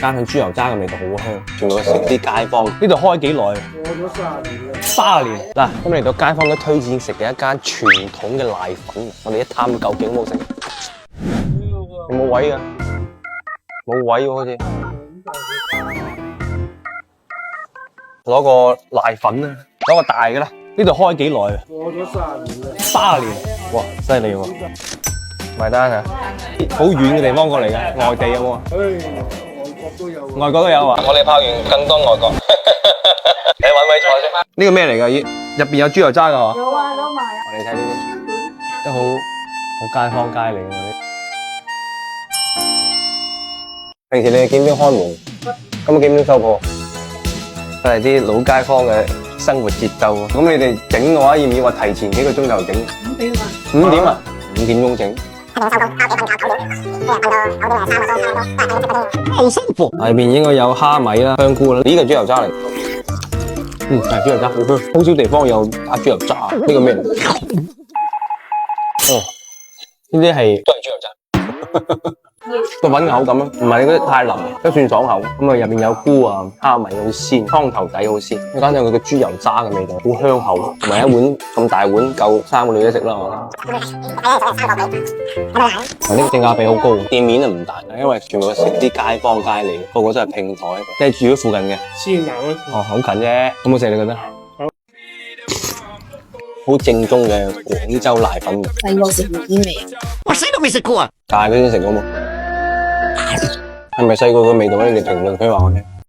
加上豬油渣嘅味道好香，全部食啲街坊。呢度開幾耐？過咗30年。嗱，咁嚟到街坊都推薦食嘅一間傳統嘅瀨粉，我哋一探究竟好食。有冇位啊？冇位喎，好似。攞個瀨粉啊，攞個大嘅啦。呢度開幾耐啊？過咗30年啦。30年，哇，犀利喎！埋單啊！好遠嘅地方過嚟嘅，外地有冇啊？外國都有啊！我哋拍完更多外國，你揾位坐先。呢個咩嚟㗎？入邊有豬油渣㗎嗬？有啊，攞埋啊！我哋睇呢啲，都好街坊街嚟嘅。平時你哋幾點開門？今日幾點收鋪？都係啲老街坊嘅生活節奏。咁你哋整嘅話，要唔要話提前幾個鐘頭整？5點啊！5點啊？5點鐘整。好辛苦。裏面應該有蝦米啦、香菇啦，呢個豬油渣嚟。係豬油渣，好香。好少地方有打豬油渣。呢個咩嚟？哦，呢啲係都係豬油渣。個粉口感啊，唔係嗰啲太腍，都算爽口。咁啊，入面有菇啊、蝦米好鮮，湯頭底好鮮。再加上佢嘅豬油渣嘅味道，好香口。同埋一碗咁大碗，夠3個女仔食啦，我覺得。呢個性價比好高，店面啊唔大，因為全部食啲街坊街里，個個都係拼台，即係住喺附近嘅。先冷咯。哦，好近啫，好唔好食你覺得？好正宗嘅廣州瀨粉。細個食過啲未？我死都未食過啊！大嗰啲食過冇？係咪細個嘅味道咧？你評論區話我聽。